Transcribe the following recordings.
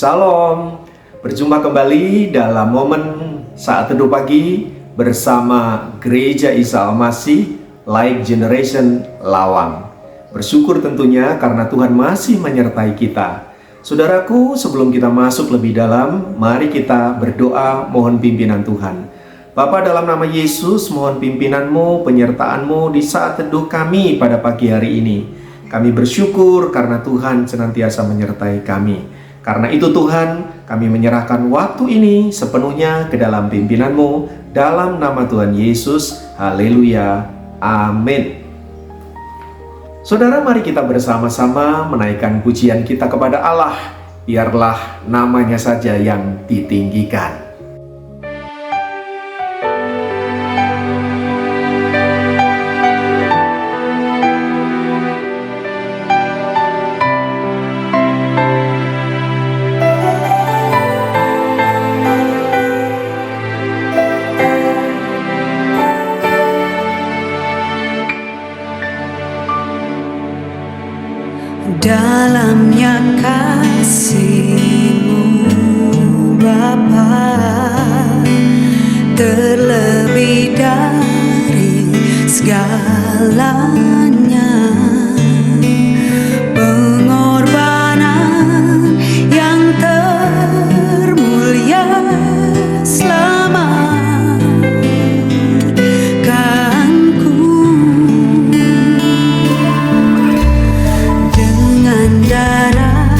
Shalom, berjumpa kembali dalam momen saat teduh pagi bersama Gereja Isa Al-Masih Life Generation Lawang. Bersyukur tentunya karena Tuhan masih menyertai kita. Saudaraku, sebelum kita masuk lebih dalam, mari kita berdoa mohon pimpinan Tuhan. Bapa, dalam nama Yesus, mohon pimpinanmu, penyertaanmu di saat teduh kami pada pagi hari ini. Kami bersyukur karena Tuhan senantiasa menyertai kami. Karena itu Tuhan, kami menyerahkan waktu ini sepenuhnya ke dalam pimpinan-Mu, dalam nama Tuhan Yesus. Haleluya. Amin. Saudara, mari kita bersama-sama menaikkan pujian kita kepada Allah. Biarlah namanya saja yang ditinggikan. Dalamnya kasih-Mu Bapa, terlebih dari segalanya, pengorbanan yang termulia selamatkanku. Darah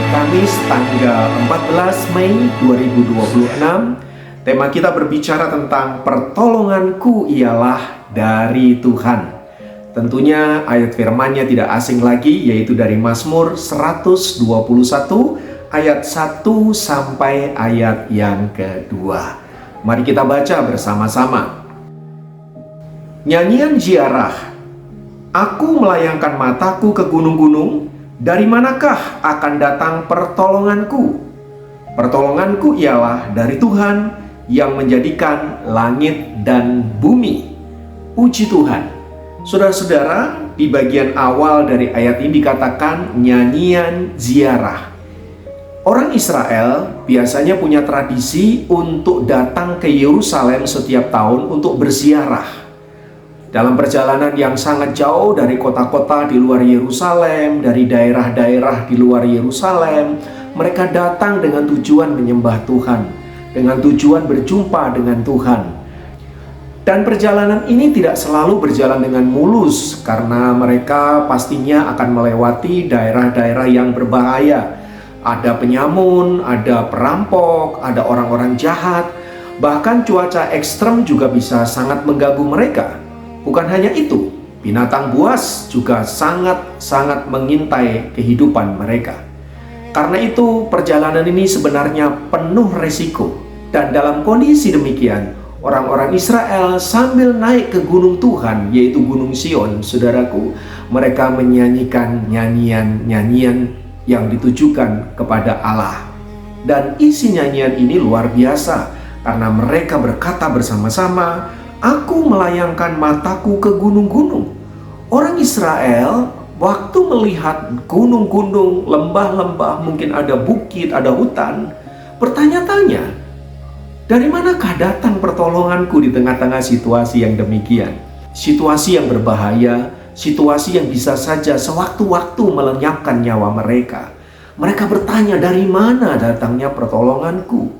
Kamis tanggal 14 Mei 2026. Tema kita berbicara tentang pertolonganku ialah dari Tuhan. Tentunya ayat firman-Nya tidak asing lagi, yaitu dari Mazmur 121 ayat 1 sampai ayat yang kedua. Mari kita baca bersama-sama. Nyanyian ziarah. Aku melayangkan mataku ke gunung-gunung, dari manakah akan datang pertolonganku? Pertolonganku ialah dari Tuhan yang menjadikan langit dan bumi. Puji Tuhan. Saudara-saudara, di bagian awal dari ayat ini dikatakan nyanyian ziarah. Orang Israel biasanya punya tradisi untuk datang ke Yerusalem setiap tahun untuk berziarah. Dalam perjalanan yang sangat jauh dari kota-kota di luar Yerusalem, dari daerah-daerah di luar Yerusalem, mereka datang dengan tujuan menyembah Tuhan, dengan tujuan berjumpa dengan Tuhan. Dan perjalanan ini tidak selalu berjalan dengan mulus, karena mereka pastinya akan melewati daerah-daerah yang berbahaya. Ada penyamun, ada perampok, ada orang-orang jahat, bahkan cuaca ekstrem juga bisa sangat mengganggu mereka. Bukan hanya itu, binatang buas juga sangat-sangat mengintai kehidupan mereka. Karena itu, perjalanan ini sebenarnya penuh resiko. Dan dalam kondisi demikian, orang-orang Israel sambil naik ke gunung Tuhan, yaitu Gunung Sion, saudaraku, mereka menyanyikan nyanyian-nyanyian yang ditujukan kepada Allah. Dan isi nyanyian ini luar biasa, karena mereka berkata bersama-sama, aku melayangkan mataku ke gunung-gunung. Orang Israel waktu melihat gunung-gunung, lembah-lembah, mungkin ada bukit, ada hutan, bertanya-tanya, dari manakah datang pertolonganku di tengah-tengah situasi yang demikian? Situasi yang berbahaya, situasi yang bisa saja sewaktu-waktu melenyapkan nyawa mereka. Mereka bertanya, dari mana datangnya pertolonganku?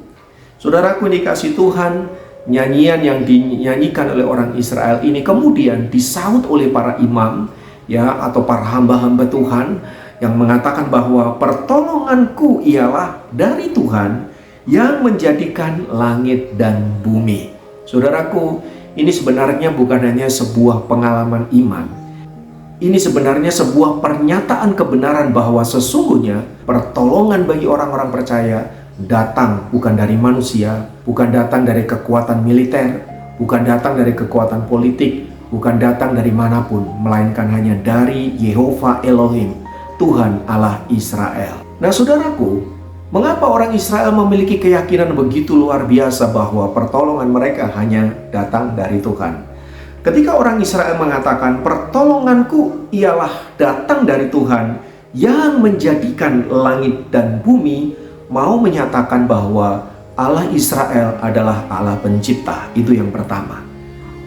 Saudaraku dikasih Tuhan, nyanyian yang dinyanyikan oleh orang Israel ini kemudian disaut oleh para imam, ya, atau para hamba-hamba Tuhan yang mengatakan bahwa pertolonganku ialah dari Tuhan yang menjadikan langit dan bumi. Saudaraku, ini sebenarnya bukan hanya sebuah pengalaman iman. Ini sebenarnya sebuah pernyataan kebenaran bahwa sesungguhnya pertolongan bagi orang-orang percaya datang bukan dari manusia, bukan datang dari kekuatan militer, bukan datang dari kekuatan politik, bukan datang dari manapun, melainkan hanya dari Yehova Elohim, Tuhan Allah Israel. Nah saudaraku, mengapa orang Israel memiliki keyakinan begitu luar biasa bahwa pertolongan mereka hanya datang dari Tuhan? Ketika orang Israel mengatakan pertolonganku ialah datang dari Tuhan yang menjadikan langit dan bumi, mau menyatakan bahwa Allah Israel adalah Allah pencipta. Itu yang pertama.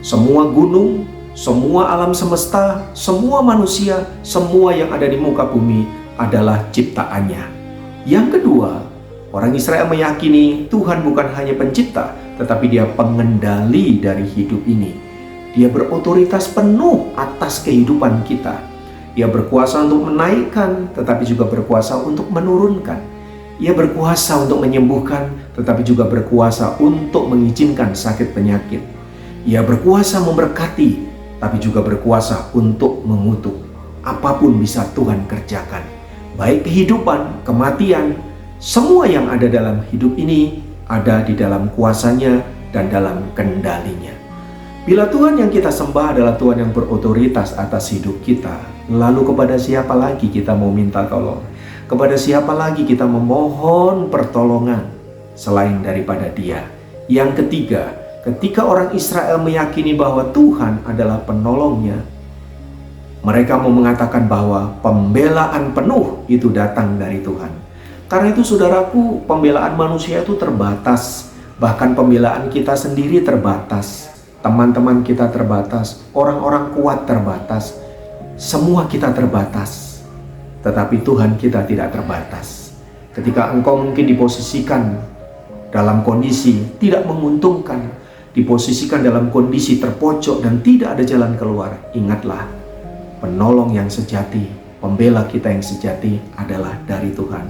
Semua gunung, semua alam semesta, semua manusia, semua yang ada di muka bumi adalah ciptaannya. Yang kedua, orang Israel meyakini Tuhan bukan hanya pencipta, tetapi Dia pengendali dari hidup ini. Dia berotoritas penuh atas kehidupan kita. Dia berkuasa untuk menaikkan, tetapi juga berkuasa untuk menurunkan. Ia berkuasa untuk menyembuhkan, tetapi juga berkuasa untuk mengizinkan sakit penyakit. Ia berkuasa memberkati, tapi juga berkuasa untuk mengutuk. Apapun bisa Tuhan kerjakan. Baik kehidupan, kematian, semua yang ada dalam hidup ini ada di dalam kuasanya dan dalam kendalinya. Bila Tuhan yang kita sembah adalah Tuhan yang berotoritas atas hidup kita, lalu kepada siapa lagi kita mau minta tolong? Kepada siapa lagi kita memohon pertolongan selain daripada Dia? Yang ketiga, ketika orang Israel meyakini bahwa Tuhan adalah penolongnya, mereka mau mengatakan bahwa pembelaan penuh itu datang dari Tuhan. Karena itu saudaraku, pembelaan manusia itu terbatas. Bahkan pembelaan kita sendiri terbatas. Teman-teman kita terbatas, orang-orang kuat terbatas, semua kita terbatas. Tetapi Tuhan kita tidak terbatas. Ketika engkau mungkin diposisikan dalam kondisi tidak menguntungkan, diposisikan dalam kondisi terpojok dan tidak ada jalan keluar, ingatlah, penolong yang sejati, pembela kita yang sejati adalah dari Tuhan.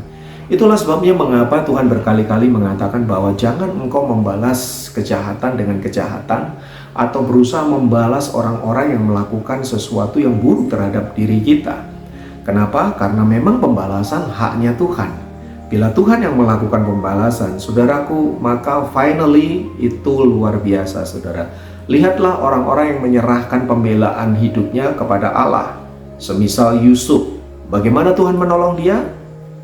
Itulah sebabnya mengapa Tuhan berkali-kali mengatakan bahwa jangan engkau membalas kejahatan dengan kejahatan atau berusaha membalas orang-orang yang melakukan sesuatu yang buruk terhadap diri kita. Kenapa? Karena memang pembalasan haknya Tuhan. Bila Tuhan yang melakukan pembalasan, saudaraku, maka finally itu luar biasa, saudara. Lihatlah orang-orang yang menyerahkan pembelaan hidupnya kepada Allah. Semisal Yusuf, bagaimana Tuhan menolong dia?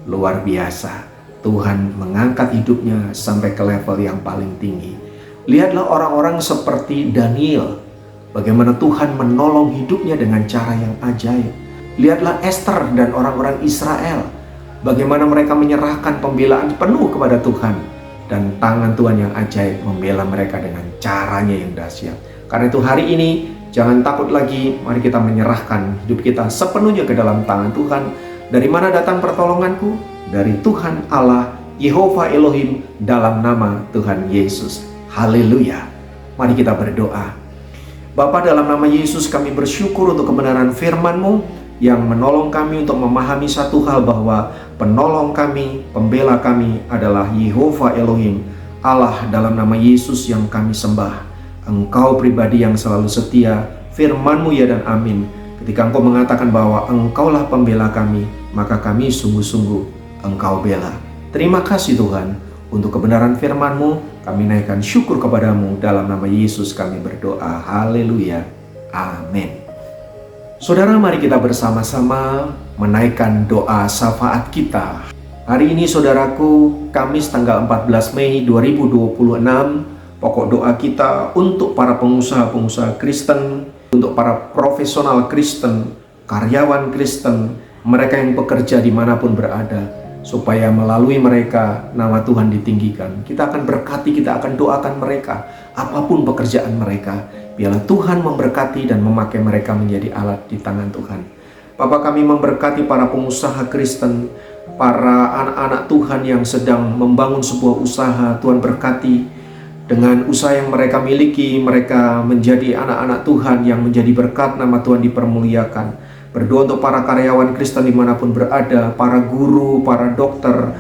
Luar biasa. Tuhan mengangkat hidupnya sampai ke level yang paling tinggi. Lihatlah orang-orang seperti Daniel, bagaimana Tuhan menolong hidupnya dengan cara yang ajaib. Lihatlah Esther dan orang-orang Israel, bagaimana mereka menyerahkan pembelaan penuh kepada Tuhan, dan tangan Tuhan yang ajaib membela mereka dengan caranya yang dahsyat. Karena itu hari ini jangan takut lagi, mari kita menyerahkan hidup kita sepenuhnya ke dalam tangan Tuhan. Dari mana datang pertolonganku? Dari Tuhan Allah, Yehova Elohim, dalam nama Tuhan Yesus. Haleluya. Mari kita berdoa. Bapa, dalam nama Yesus kami bersyukur untuk kebenaran firman-Mu yang menolong kami untuk memahami satu hal, bahwa penolong kami, pembela kami adalah Yehova Elohim, Allah dalam nama Yesus yang kami sembah. Engkau pribadi yang selalu setia, firman-Mu ya dan amin. Ketika Engkau mengatakan bahwa Engkaulah pembela kami, maka kami sungguh-sungguh Engkau bela. Terima kasih Tuhan untuk kebenaran firman-Mu. Kami naikkan syukur kepadamu. Dalam nama Yesus kami berdoa. Haleluya. Amin. Saudara, mari kita bersama-sama menaikkan doa syafaat kita. Hari ini saudaraku, Kamis tanggal 14 Mei 2026, pokok doa kita untuk para pengusaha-pengusaha Kristen, untuk para profesional Kristen, karyawan Kristen, mereka yang bekerja dimanapun berada, supaya melalui mereka nama Tuhan ditinggikan. Kita akan berkati, kita akan doakan mereka, apapun pekerjaan mereka. Biarlah Tuhan memberkati dan memakai mereka menjadi alat di tangan Tuhan. Bapa, kami memberkati para pengusaha Kristen, para anak-anak Tuhan yang sedang membangun sebuah usaha. Tuhan berkati dengan usaha yang mereka miliki, mereka menjadi anak-anak Tuhan yang menjadi berkat, nama Tuhan dipermuliakan. Berdoa untuk para karyawan Kristen dimanapun berada, para guru, para dokter,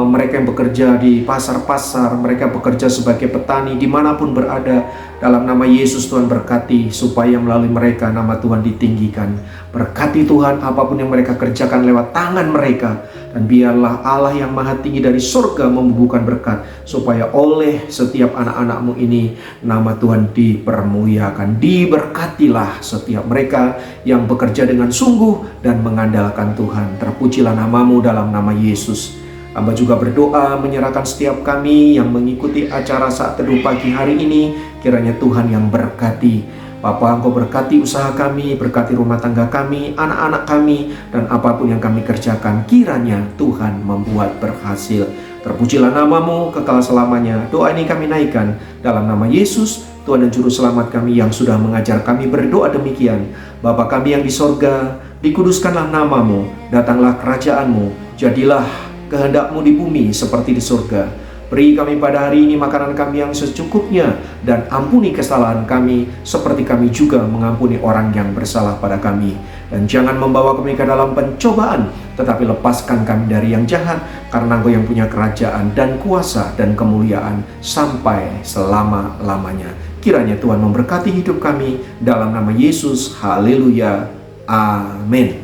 mereka yang bekerja di pasar-pasar, mereka bekerja sebagai petani dimanapun berada. Dalam nama Yesus Tuhan berkati, supaya melalui mereka nama Tuhan ditinggikan. Berkati Tuhan apapun yang mereka kerjakan lewat tangan mereka. Dan biarlah Allah yang maha tinggi dari surga membubuhkan berkat, supaya oleh setiap anak-anak-Mu ini nama Tuhan dipermuliakan. Diberkatilah setiap mereka yang bekerja dengan sungguh dan mengandalkan Tuhan. Terpujilah nama-Mu dalam nama Yesus. Hamba juga berdoa menyerahkan setiap kami yang mengikuti acara Saat Teduh Pagi hari ini. Kiranya Tuhan yang berkati. Bapa, Engkau berkati usaha kami, berkati rumah tangga kami, anak-anak kami, dan apapun yang kami kerjakan, kiranya Tuhan membuat berhasil. Terpujilah nama-Mu kekal selamanya. Doa ini kami naikkan dalam nama Yesus, Tuhan dan Juru Selamat kami yang sudah mengajar kami berdoa demikian. Bapa kami yang di sorga, dikuduskanlah nama-Mu, datanglah kerajaan-Mu, jadilah kehendak-Mu di bumi seperti di surga. Beri kami pada hari ini makanan kami yang secukupnya, dan ampuni kesalahan kami seperti kami juga mengampuni orang yang bersalah pada kami. Dan jangan membawa kami ke dalam pencobaan, tetapi lepaskan kami dari yang jahat, karena Engkau yang punya kerajaan dan kuasa dan kemuliaan sampai selama-lamanya. Kiranya Tuhan memberkati hidup kami dalam nama Yesus. Haleluya. Amin.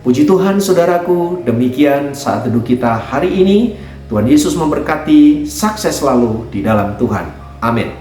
Puji Tuhan saudaraku, demikian saat teduh kita hari ini. Tuhan Yesus memberkati, sukses selalu di dalam Tuhan. Amin.